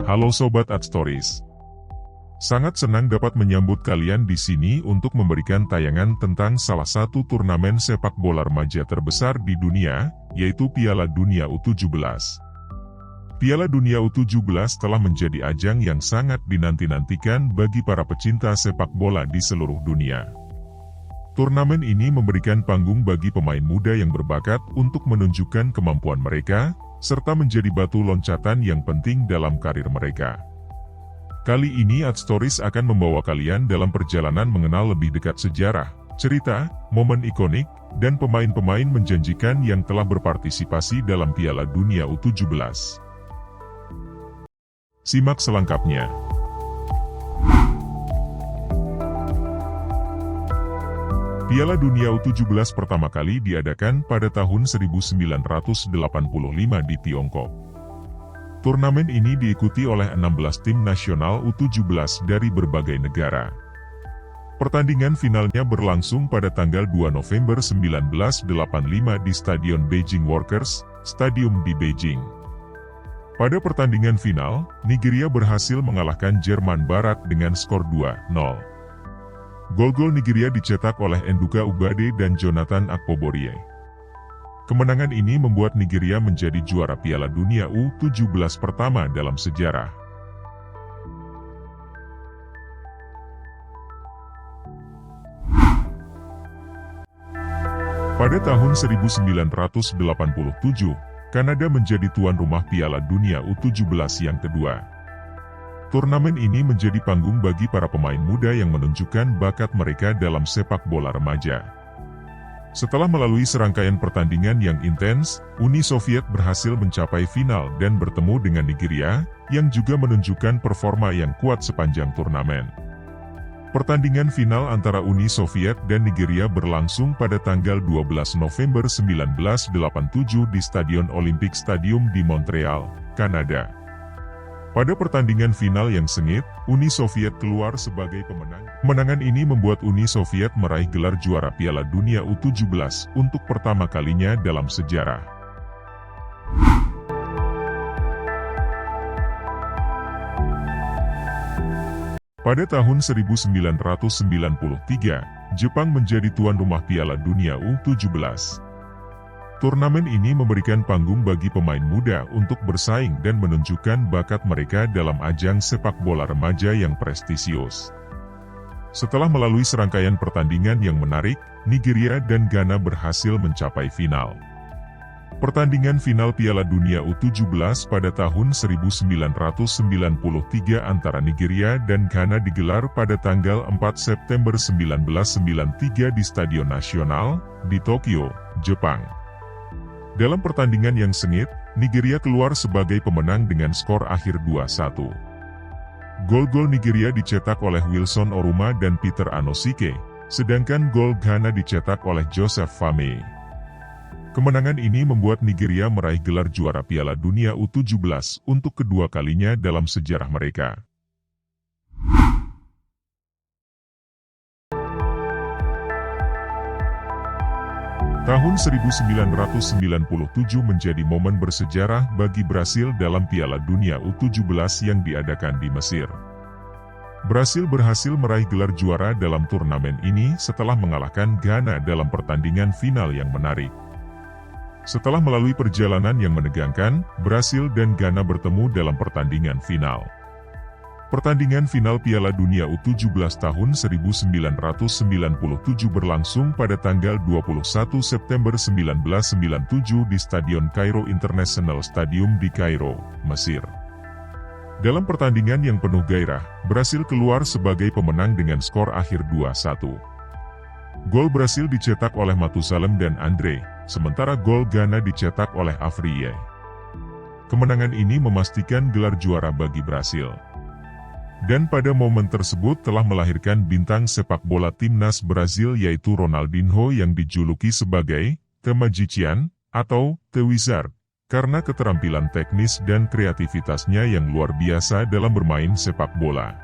Halo Sobat Adstories. Sangat senang dapat menyambut kalian di sini untuk memberikan tayangan tentang salah satu turnamen sepak bola remaja terbesar di dunia, yaitu Piala Dunia U17. Piala Dunia U17 telah menjadi ajang yang sangat dinanti-nantikan bagi para pecinta sepak bola di seluruh dunia. Turnamen ini memberikan panggung bagi pemain muda yang berbakat untuk menunjukkan kemampuan mereka, serta menjadi batu loncatan yang penting dalam karir mereka. Kali ini Adstories akan membawa kalian dalam perjalanan mengenal lebih dekat sejarah, cerita, momen ikonik, dan pemain-pemain menjanjikan yang telah berpartisipasi dalam Piala Dunia U17. Simak selengkapnya. Piala Dunia U17 pertama kali diadakan pada tahun 1985 di Tiongkok. Turnamen ini diikuti oleh 16 tim nasional U17 dari berbagai negara. Pertandingan finalnya berlangsung pada tanggal 2 November 1985 di Stadion Beijing Workers, Stadium di Beijing. Pada pertandingan final, Nigeria berhasil mengalahkan Jerman Barat dengan skor 2-0. Gol-gol Nigeria dicetak oleh Nduka Ubade dan Jonathan Akpoborie. Kemenangan ini membuat Nigeria menjadi juara Piala Dunia U17 pertama dalam sejarah. Pada tahun 1987, Kanada menjadi tuan rumah Piala Dunia U17 yang kedua. Turnamen ini menjadi panggung bagi para pemain muda yang menunjukkan bakat mereka dalam sepak bola remaja. Setelah melalui serangkaian pertandingan yang intens, Uni Soviet berhasil mencapai final dan bertemu dengan Nigeria, yang juga menunjukkan performa yang kuat sepanjang turnamen. Pertandingan final antara Uni Soviet dan Nigeria berlangsung pada tanggal 12 November 1987 di Stadion Olympic Stadium di Montreal, Kanada. Pada pertandingan final yang sengit, Uni Soviet keluar sebagai pemenang. Kemenangan ini membuat Uni Soviet meraih gelar juara Piala Dunia U17 untuk pertama kalinya dalam sejarah. Pada tahun 1993, Jepang menjadi tuan rumah Piala Dunia U17. Turnamen ini memberikan panggung bagi pemain muda untuk bersaing dan menunjukkan bakat mereka dalam ajang sepak bola remaja yang prestisius. Setelah melalui serangkaian pertandingan yang menarik, Nigeria dan Ghana berhasil mencapai final. Pertandingan final Piala Dunia U17 pada tahun 1993 antara Nigeria dan Ghana digelar pada tanggal 4 September 1993 di Stadion Nasional, di Tokyo, Jepang. Dalam pertandingan yang sengit, Nigeria keluar sebagai pemenang dengan skor akhir 2-1. Gol-gol Nigeria dicetak oleh Wilson Oruma dan Peter Anosike, sedangkan gol Ghana dicetak oleh Joseph Fame. Kemenangan ini membuat Nigeria meraih gelar juara Piala Dunia U17 untuk kedua kalinya dalam sejarah mereka. Tahun 1997 menjadi momen bersejarah bagi Brasil dalam Piala Dunia U17 yang diadakan di Mesir. Brasil berhasil meraih gelar juara dalam turnamen ini setelah mengalahkan Ghana dalam pertandingan final yang menarik. Setelah melalui perjalanan yang menegangkan, Brasil dan Ghana bertemu dalam pertandingan final. Pertandingan final Piala Dunia U17 tahun 1997 berlangsung pada tanggal 21 September 1997 di Stadion Cairo International Stadium di Kairo, Mesir. Dalam pertandingan yang penuh gairah, Brasil keluar sebagai pemenang dengan skor akhir 2-1. Gol Brasil dicetak oleh Matusalem dan Andre, sementara gol Ghana dicetak oleh Afriyie. Kemenangan ini memastikan gelar juara bagi Brasil. Dan pada momen tersebut telah melahirkan bintang sepak bola timnas Brasil yaitu Ronaldinho yang dijuluki sebagai The Magician atau The Wizard, karena keterampilan teknis dan kreativitasnya yang luar biasa dalam bermain sepak bola.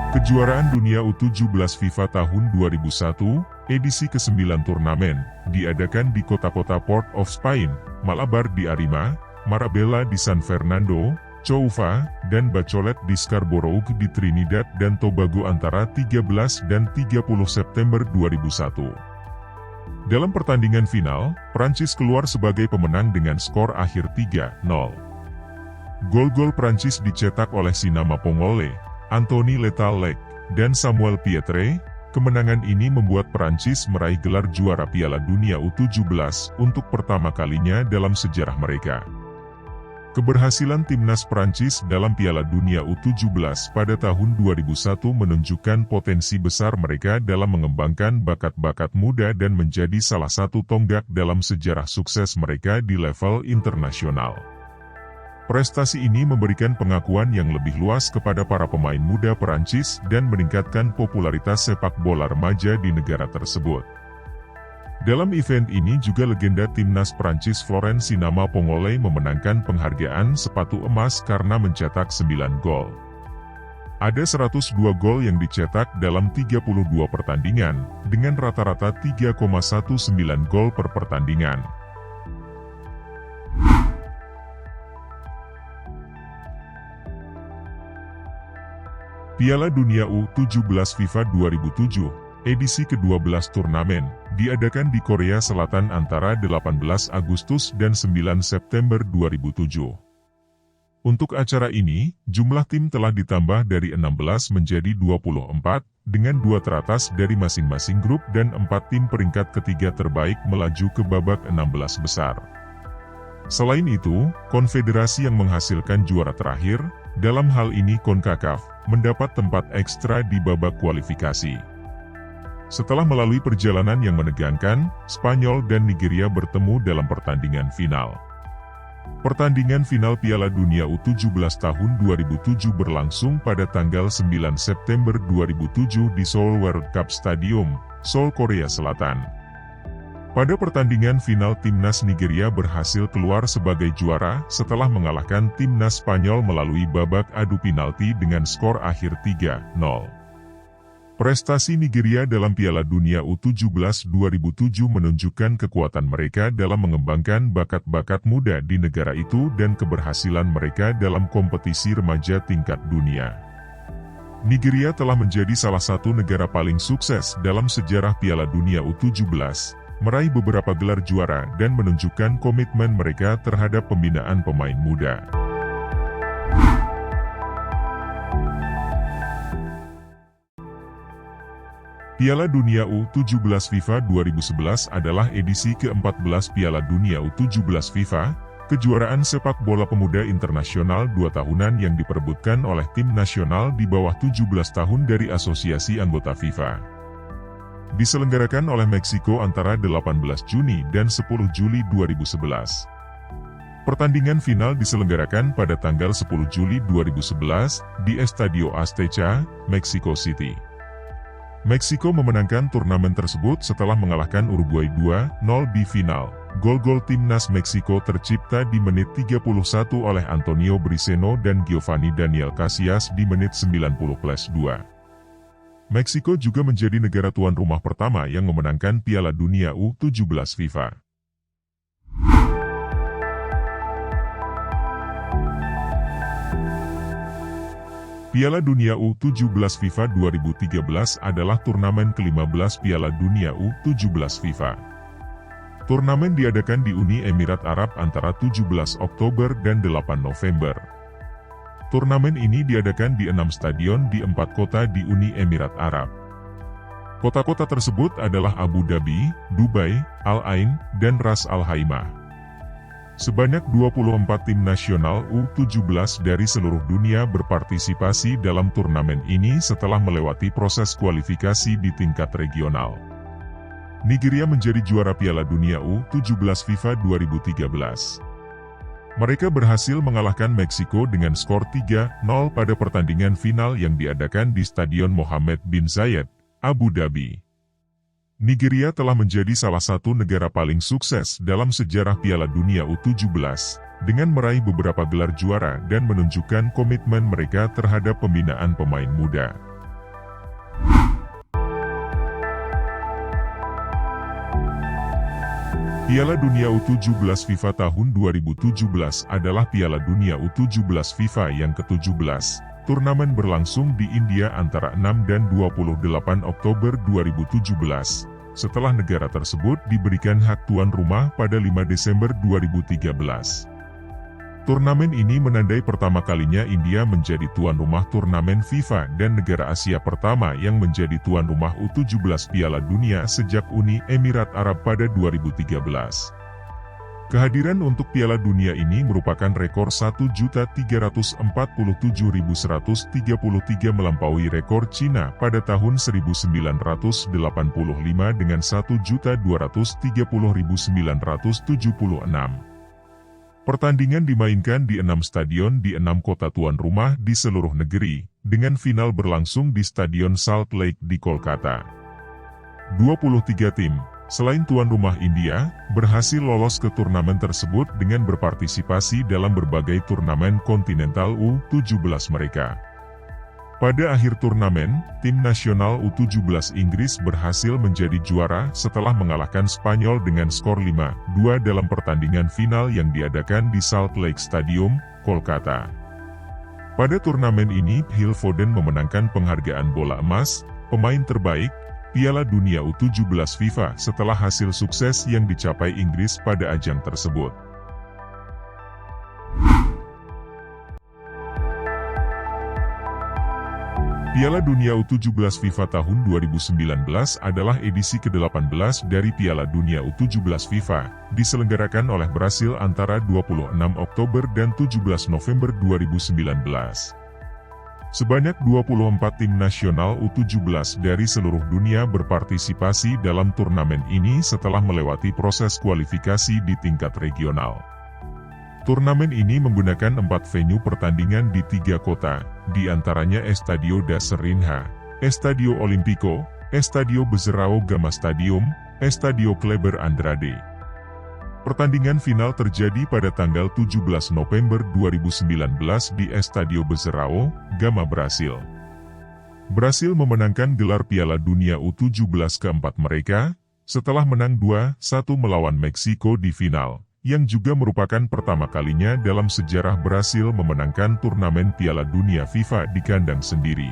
Kejuaraan Dunia U17 FIFA tahun 2001, edisi ke-9 turnamen, diadakan di kota-kota Port of Spain, Malabar di Arima, Marabella di San Fernando, Couva, dan Bacolet di Scarborough di Trinidad dan Tobago antara 13 dan 30 September 2001. Dalam pertandingan final, Prancis keluar sebagai pemenang dengan skor akhir 3-0. Gol-gol Prancis dicetak oleh Sinama Pongole, Anthony Letalek, dan Samuel Pietre. Kemenangan ini membuat Prancis meraih gelar juara Piala Dunia U17 untuk pertama kalinya dalam sejarah mereka. Keberhasilan timnas Prancis dalam Piala Dunia U17 pada tahun 2001 menunjukkan potensi besar mereka dalam mengembangkan bakat-bakat muda dan menjadi salah satu tonggak dalam sejarah sukses mereka di level internasional. Prestasi ini memberikan pengakuan yang lebih luas kepada para pemain muda Perancis dan meningkatkan popularitas sepak bola remaja di negara tersebut. Dalam event ini juga legenda timnas Perancis Florent Sinama Pongole memenangkan penghargaan sepatu emas karena mencetak 9 gol. Ada 102 gol yang dicetak dalam 32 pertandingan, dengan rata-rata 3,19 gol per pertandingan. Piala Dunia U17 FIFA 2007, edisi ke-12 turnamen, diadakan di Korea Selatan antara 18 Agustus dan 9 September 2007. Untuk acara ini, jumlah tim telah ditambah dari 16 menjadi 24, dengan 2 teratas dari masing-masing grup dan 4 tim peringkat ketiga terbaik melaju ke babak 16 besar. Selain itu, konfederasi yang menghasilkan juara terakhir, dalam hal ini CONCACAF, mendapat tempat ekstra di babak kualifikasi. Setelah melalui perjalanan yang menegangkan, Spanyol dan Nigeria bertemu dalam pertandingan final. Pertandingan final Piala Dunia U17 tahun 2007 berlangsung pada tanggal 9 September 2007 di Seoul World Cup Stadium, Seoul, Korea Selatan. Pada pertandingan final timnas Nigeria berhasil keluar sebagai juara setelah mengalahkan timnas Spanyol melalui babak adu penalti dengan skor akhir 3-0. Prestasi Nigeria dalam Piala Dunia U17 2007 menunjukkan kekuatan mereka dalam mengembangkan bakat-bakat muda di negara itu dan keberhasilan mereka dalam kompetisi remaja tingkat dunia. Nigeria telah menjadi salah satu negara paling sukses dalam sejarah Piala Dunia U17, meraih beberapa gelar juara dan menunjukkan komitmen mereka terhadap pembinaan pemain muda. Piala Dunia U17 FIFA 2011 adalah edisi ke-14 Piala Dunia U17 FIFA, kejuaraan sepak bola pemuda internasional 2 tahunan yang diperebutkan oleh tim nasional di bawah 17 tahun dari asosiasi anggota FIFA. Diselenggarakan oleh Meksiko antara 18 Juni dan 10 Juli 2011. Pertandingan final diselenggarakan pada tanggal 10 Juli 2011 di Estadio Azteca, Mexico City. Meksiko memenangkan turnamen tersebut setelah mengalahkan Uruguay 2-0 di final. Gol-gol timnas Meksiko tercipta di menit 31 oleh Antonio Briceño dan Giovanni Daniel Casillas di menit 90+2. Meksiko juga menjadi negara tuan rumah pertama yang memenangkan Piala Dunia U17 FIFA. Piala Dunia U17 FIFA 2013 adalah turnamen ke-15 Piala Dunia U17 FIFA. Turnamen diadakan di Uni Emirat Arab antara 17 Oktober dan 8 November. Turnamen ini diadakan di 6 stadion di 4 kota di Uni Emirat Arab. Kota-kota tersebut adalah Abu Dhabi, Dubai, Al Ain, dan Ras Al Khaimah. Sebanyak 24 tim nasional U17 dari seluruh dunia berpartisipasi dalam turnamen ini setelah melewati proses kualifikasi di tingkat regional. Nigeria menjadi juara Piala Dunia U17 FIFA 2013. Mereka berhasil mengalahkan Meksiko dengan skor 3-0 pada pertandingan final yang diadakan di Stadion Mohammed bin Zayed, Abu Dhabi. Nigeria telah menjadi salah satu negara paling sukses dalam sejarah Piala Dunia U17, dengan meraih beberapa gelar juara dan menunjukkan komitmen mereka terhadap pembinaan pemain muda. Piala Dunia U17 FIFA tahun 2017 adalah Piala Dunia U17 FIFA yang ke-17. Turnamen berlangsung di India antara 6 dan 28 Oktober 2017. Setelah negara tersebut diberikan hak tuan rumah pada 5 Desember 2013. Turnamen ini menandai pertama kalinya India menjadi tuan rumah turnamen FIFA dan negara Asia pertama yang menjadi tuan rumah U17 Piala Dunia sejak Uni Emirat Arab pada 2013. Kehadiran untuk Piala Dunia ini merupakan rekor 1.347.133 melampaui rekor Cina pada tahun 1985 dengan 1.230.976. Pertandingan dimainkan di 6 stadion di 6 kota tuan rumah di seluruh negeri, dengan final berlangsung di Stadion Salt Lake di Kolkata. 23 tim, selain tuan rumah India, berhasil lolos ke turnamen tersebut dengan berpartisipasi dalam berbagai turnamen kontinental U17 mereka. Pada akhir turnamen, tim nasional U17 Inggris berhasil menjadi juara setelah mengalahkan Spanyol dengan skor 5-2 dalam pertandingan final yang diadakan di Salt Lake Stadium, Kolkata. Pada turnamen ini, Phil Foden memenangkan penghargaan bola emas, pemain terbaik, Piala Dunia U17 FIFA setelah hasil sukses yang dicapai Inggris pada ajang tersebut. Piala Dunia U17 FIFA tahun 2019 adalah edisi ke-18 dari Piala Dunia U17 FIFA, diselenggarakan oleh Brasil antara 26 Oktober dan 17 November 2019. Sebanyak 24 tim nasional U17 dari seluruh dunia berpartisipasi dalam turnamen ini setelah melewati proses kualifikasi di tingkat regional. Turnamen ini menggunakan 4 venue pertandingan di 3 kota, di antaranya Estadio da Serinha, Estadio Olimpico, Estadio Bezerrao Gama Stadium, Estadio Kleber Andrade. Pertandingan final terjadi pada tanggal 17 November 2019 di Estadio Bezerrao, Gama, Brasil. Brasil memenangkan gelar Piala Dunia U17 keempat mereka, setelah menang 2-1 melawan Meksiko di final, yang juga merupakan pertama kalinya dalam sejarah Brasil memenangkan turnamen Piala Dunia FIFA di kandang sendiri.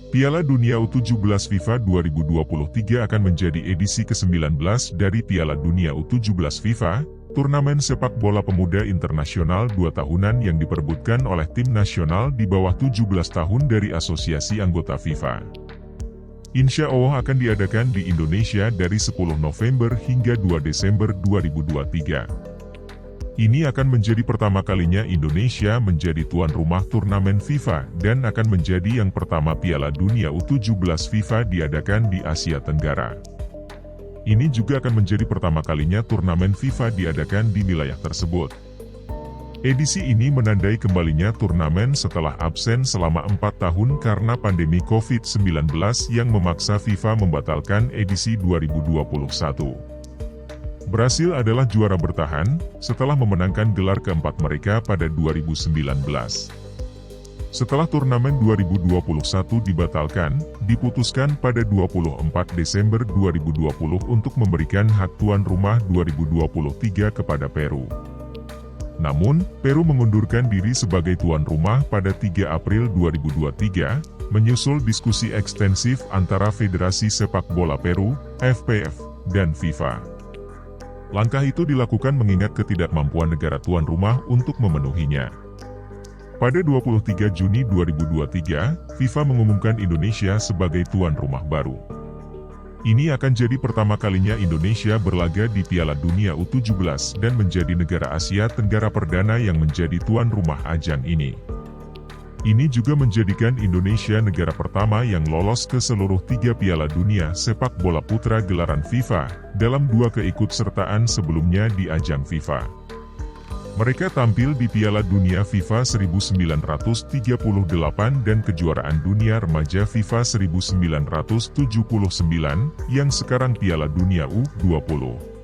Piala Dunia U17 FIFA 2023 akan menjadi edisi ke-19 dari Piala Dunia U17 FIFA, turnamen sepak bola pemuda internasional 2 tahunan yang diperebutkan oleh tim nasional di bawah 17 tahun dari asosiasi anggota FIFA. Insya Allah akan diadakan di Indonesia dari 10 November hingga 2 Desember 2023. Ini akan menjadi pertama kalinya Indonesia menjadi tuan rumah turnamen FIFA dan akan menjadi yang pertama Piala Dunia U17 FIFA diadakan di Asia Tenggara. Ini juga akan menjadi pertama kalinya turnamen FIFA diadakan di wilayah tersebut. Edisi ini menandai kembalinya turnamen setelah absen selama 4 tahun karena pandemi COVID-19 yang memaksa FIFA membatalkan edisi 2021. Brasil adalah juara bertahan, setelah memenangkan gelar keempat mereka pada 2019. Setelah turnamen 2021 dibatalkan, diputuskan pada 24 Desember 2020 untuk memberikan hak tuan rumah 2023 kepada Peru. Namun, Peru mengundurkan diri sebagai tuan rumah pada 3 April 2023, menyusul diskusi ekstensif antara Federasi Sepak Bola Peru, FPF, dan FIFA. Langkah itu dilakukan mengingat ketidakmampuan negara tuan rumah untuk memenuhinya. Pada 23 Juni 2023, FIFA mengumumkan Indonesia sebagai tuan rumah baru. Ini akan jadi pertama kalinya Indonesia berlaga di Piala Dunia U17 dan menjadi negara Asia Tenggara perdana yang menjadi tuan rumah ajang ini. Ini juga menjadikan Indonesia negara pertama yang lolos ke seluruh 3 Piala Dunia sepak bola putra gelaran FIFA, dalam 2 keikutsertaan sebelumnya di ajang FIFA. Mereka tampil di Piala Dunia FIFA 1938 dan Kejuaraan Dunia Remaja FIFA 1979, yang sekarang Piala Dunia U20.